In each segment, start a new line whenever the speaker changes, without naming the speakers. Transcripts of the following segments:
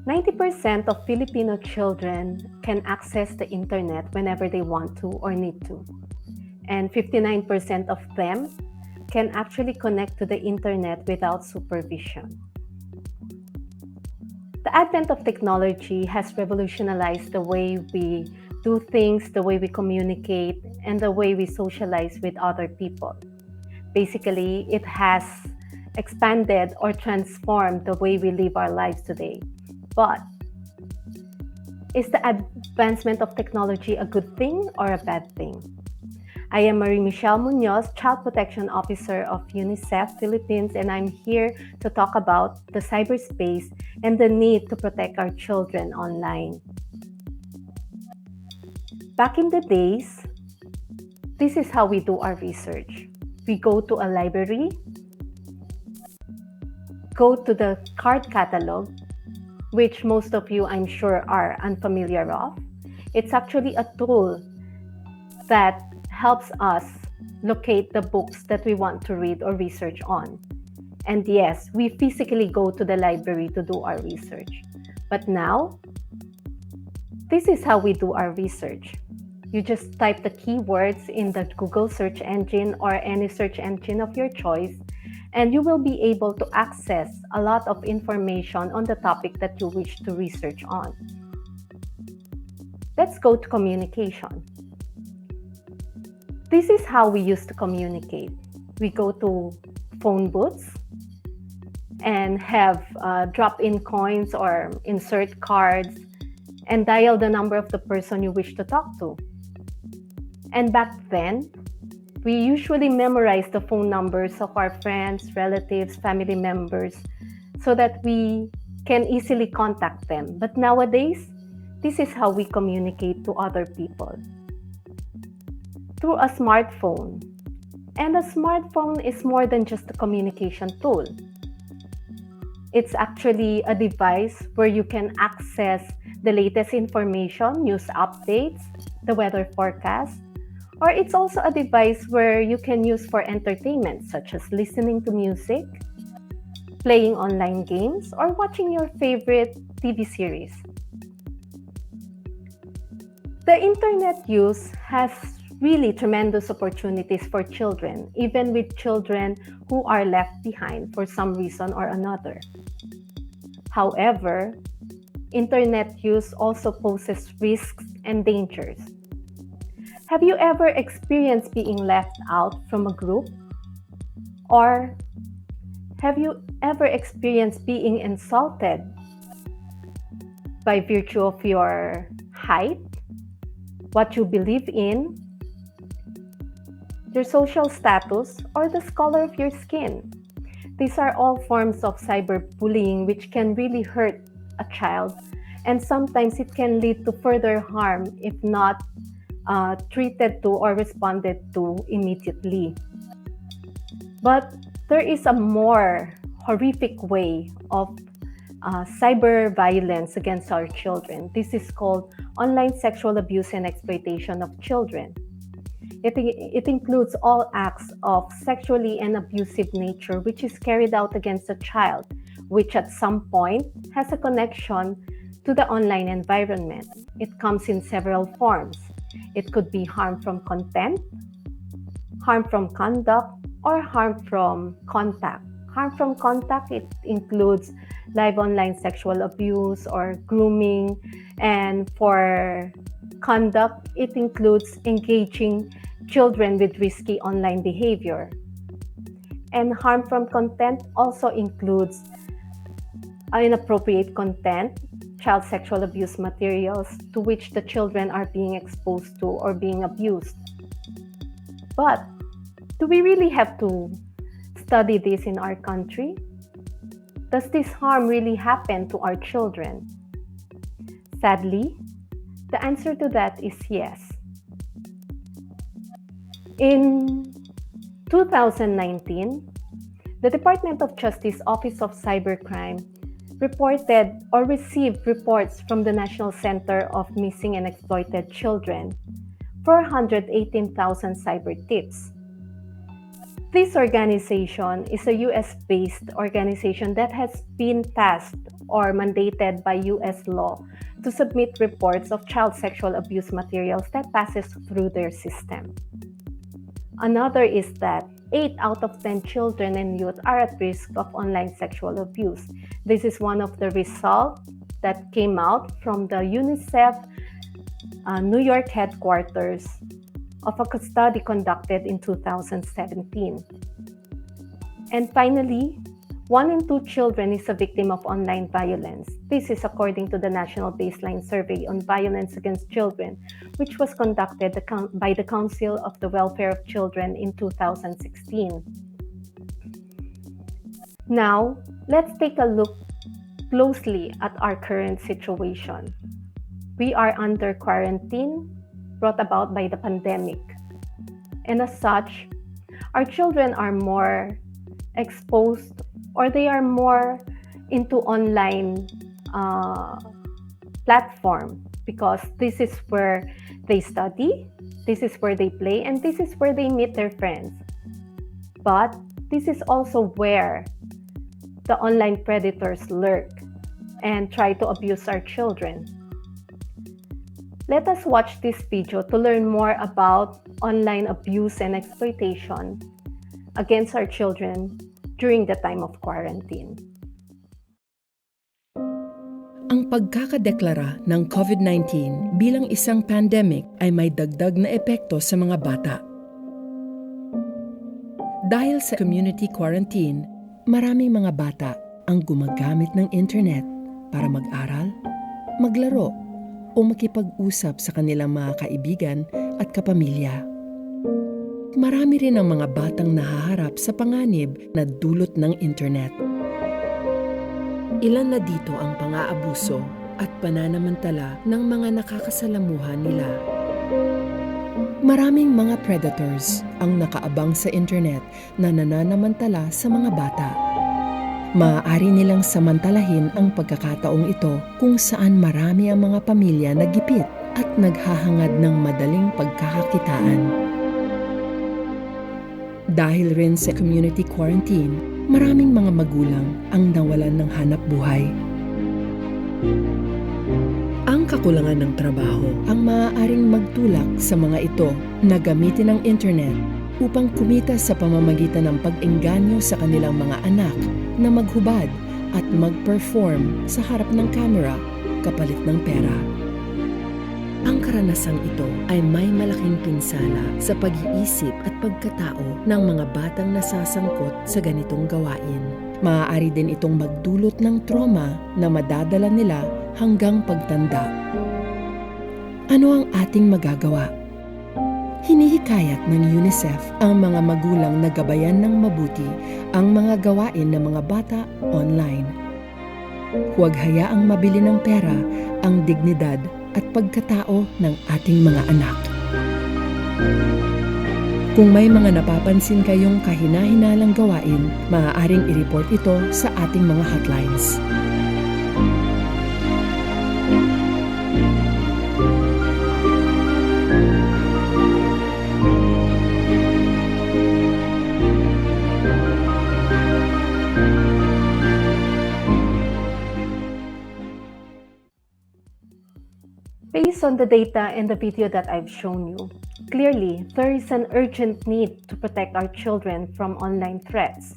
"90% of Filipino children can access the internet whenever they want to or need to. And 59% of them can actually connect to the internet without supervision." The advent of technology has revolutionized the way we do things, the way we communicate, and the way we socialize with other people. Basically, it has expanded or transformed the way we live our lives today. But is the advancement of technology a good thing or a bad thing? I am Marie Michelle Munoz, Child Protection Officer of UNICEF Philippines, and I'm here to talk about the cyberspace and the need to protect our children online. Back in the days, this is how we do our research. We go to a library, go to the card catalog, which most of you, I'm sure, are unfamiliar of. It's actually a tool that helps us locate the books that we want to read or research on. And yes, we physically go to the library to do our research. But now, this is how we do our research. You just type the keywords in the Google search engine or any search engine of your choice, and you will be able to access a lot of information on the topic that you wish to research on. Let's go to communication. This is how we used to communicate. We go to phone booths and have drop-in coins or insert cards and dial the number of the person you wish to talk to. And back then, we usually memorize the phone numbers of our friends, relatives, family members so that we can easily contact them. But nowadays, this is how we communicate to other people. Through a smartphone. And a smartphone is more than just a communication tool. It's actually a device where you can access the latest information, news updates, the weather forecast, or it's also a device where you can use for entertainment, such as listening to music, playing online games, or watching your favorite TV series. The internet use has really tremendous opportunities for children, even with children who are left behind for some reason or another. However, internet use also poses risks and dangers. Have you ever experienced being left out from a group? Or have you ever experienced being insulted by virtue of your height, what you believe in, your social status, or the color of your skin? These are all forms of cyberbullying which can really hurt a child, and sometimes it can lead to further harm if not treated to or responded to immediately. But there is a more horrific way of cyber violence against our children. This is called online sexual abuse and exploitation of children. It includes all acts of sexually and abusive nature which is carried out against a child, which at some point has a connection to the online environment. It comes in several forms. It could be harm from content, harm from conduct, or harm from contact. Harm from contact, it includes live online sexual abuse or grooming. And for conduct, it includes engaging children with risky online behavior. And harm from content also includes inappropriate content, child sexual abuse materials to which the children are being exposed to or being abused. But do we really have to study this in our country? Does this harm really happen to our children? Sadly, the answer to that is yes. In 2019, the Department of Justice Office of Cybercrime reported or received reports from the National Center of Missing and Exploited Children, 418,000 cyber tips. This organization is a US-based organization that has been tasked or mandated by US law to submit reports of child sexual abuse materials that passes through their system. Another is that 8 out of 10 children and youth are at risk of online sexual abuse. This is one of the results that came out from the UNICEF New York headquarters of a study conducted in 2017. And finally, 1 in 2 children is a victim of online violence. This is according to the National Baseline Survey on Violence Against Children, which was conducted by the Council of the Welfare of Children in 2016. Now, let's take a look closely at our current situation. We are under quarantine brought about by the pandemic. And as such, our children are more exposed or they are more into online platform because this is where they study, this is where they play, and this is where they meet their friends. But this is also where the online predators lurk and try to abuse our children. Let us watch this video to learn more about online abuse and exploitation against our children during the time of quarantine.
Ang pagkakadeklara ng COVID-19 bilang isang pandemic ay may dagdag na epekto sa mga bata. Dahil sa community quarantine, maraming mga bata ang gumagamit ng internet para mag-aral, maglaro, o makipag-usap sa kanilang mga kaibigan at kapamilya. Marami rin ang mga batang nahaharap sa panganib na dulot ng internet. Ilan na dito ang pang-aabuso at pananamantala ng mga nakakasalamuhan nila. Maraming mga predators ang nakaabang sa internet na nananamantala sa mga bata. Maaari nilang samantalahin ang pagkakataong ito kung saan marami ang mga pamilya na gipit at naghahangad ng madaling pagkakakitaan. Dahil rin sa community quarantine, maraming mga magulang ang nawalan ng hanap buhay. Ang kakulangan ng trabaho ang maaaring magtulak sa mga ito na gamitin ang internet upang kumita sa pamamagitan ng pag-engganyo sa kanilang mga anak na maghubad at mag-perform sa harap ng camera kapalit ng pera. Ang karanasang ito ay may malaking pinsala sa pag-iisip at pagkatao ng mga batang nasasangkot sa ganitong gawain. Maaari din itong magdulot ng trauma na madadala nila hanggang pagtanda. Ano ang ating magagawa? Hinihikayat ng UNICEF ang mga magulang na gabayan ng mabuti ang mga gawain ng mga bata online. Huwag hayaang mabili ng pera ang dignidad at pagkatao ng ating mga anak. Kung may mga napapansin kayong kahina-hinalang gawain, maaaring i-report ito sa ating mga hotlines.
Based on the data and the video that I've shown you, clearly there is an urgent need to protect our children from online threats.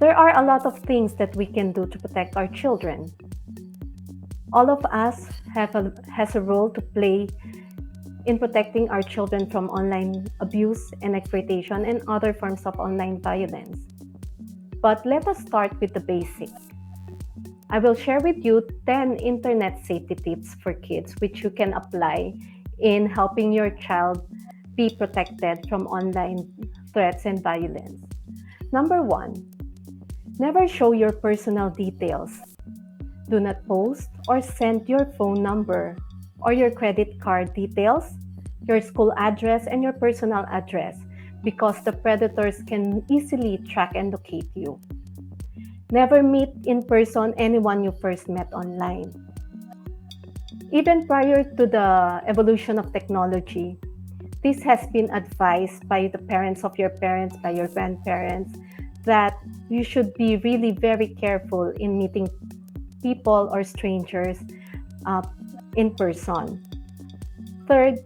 There are a lot of things that we can do to protect our children. All of us has a role to play in protecting our children from online abuse and exploitation and other forms of online violence. But let us start with the basics. I will share with you 10 internet safety tips for kids which you can apply in helping your child be protected from online threats and violence. Number 1, never show your personal details. Do not post or send your phone number or your credit card details, your school address, and your personal address because the predators can easily track and locate you. Never meet in person anyone you first met online. Even prior to the evolution of technology, this has been advised by the parents of your parents, by your grandparents, that you should be really very careful in meeting people or strangers in person. Third,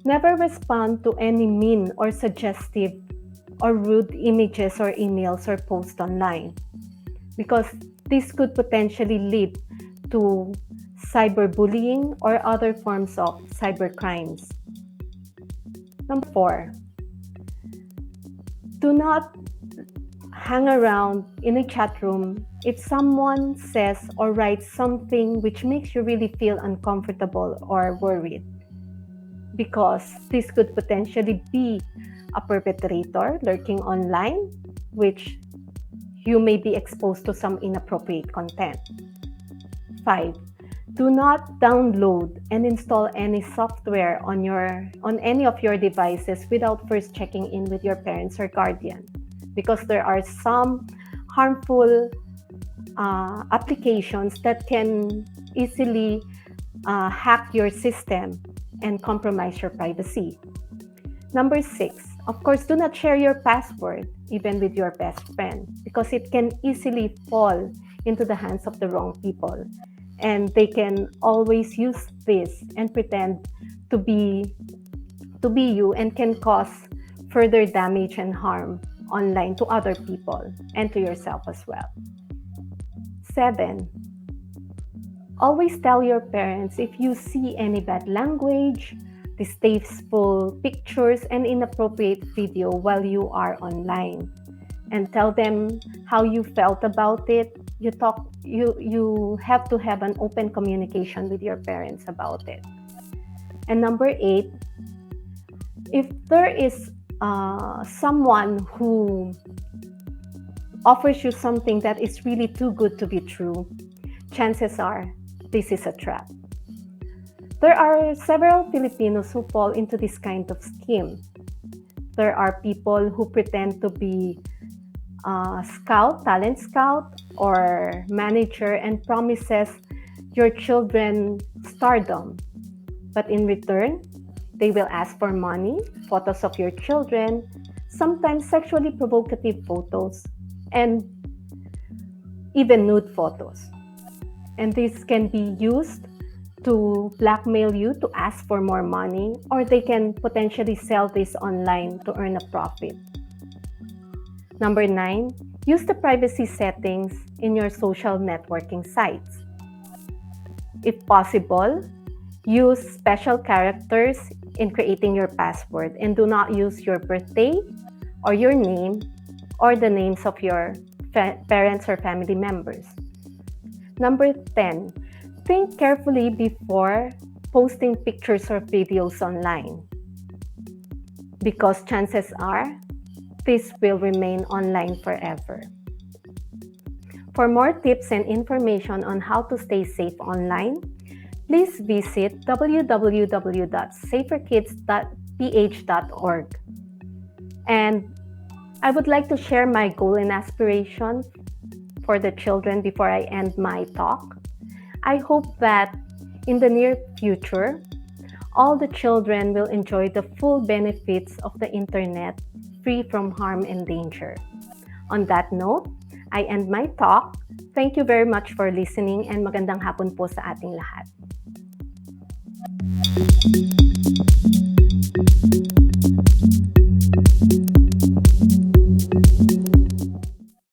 never respond to any mean or suggestive or rude images or emails or posts online, because this could potentially lead to cyberbullying or other forms of cybercrimes. Number 4, do not hang around in a chat room if someone says or writes something which makes you really feel uncomfortable or worried, because this could potentially be a perpetrator lurking online, which you may be exposed to some inappropriate content. 5, do not download and install any software on any of your devices without first checking in with your parents or guardian, because there are some harmful applications that can easily hack your system and compromise your privacy. Number 6, of course, do not share your password even with your best friend, because it can easily fall into the hands of the wrong people, and they can always use this and pretend to be you, and can cause further damage and harm online to other people and to yourself as well. 7, always tell your parents if you see any bad language, distasteful pictures, and inappropriate video while you are online, and tell them how you felt about it. You have to have an open communication with your parents about it. And number 8, if there is someone who offers you something that is really too good to be true, chances are this is a trap. There are several Filipinos who fall into this kind of scheme. There are people who pretend to be talent scout, or manager, and promises your children stardom. But in return, they will ask for money, photos of your children, sometimes sexually provocative photos, and even nude photos. And this can be used to blackmail you to ask for more money, or they can potentially sell this online to earn a profit. Number 9, use the privacy settings in your social networking sites. If possible, use special characters in creating your password, and do not use your birthday or your name or the names of your parents or family members. Number 10, think carefully before posting pictures or videos online, because chances are this will remain online forever. For more tips and information on how to stay safe online, please visit www.saferkids.ph.org. And I would like to share my goal and aspiration for the children before I end my talk. I hope that in the near future, all the children will enjoy the full benefits of the internet, free from harm and danger. On that note, I end my talk. Thank you very much for listening, and magandang hapon po sa ating lahat.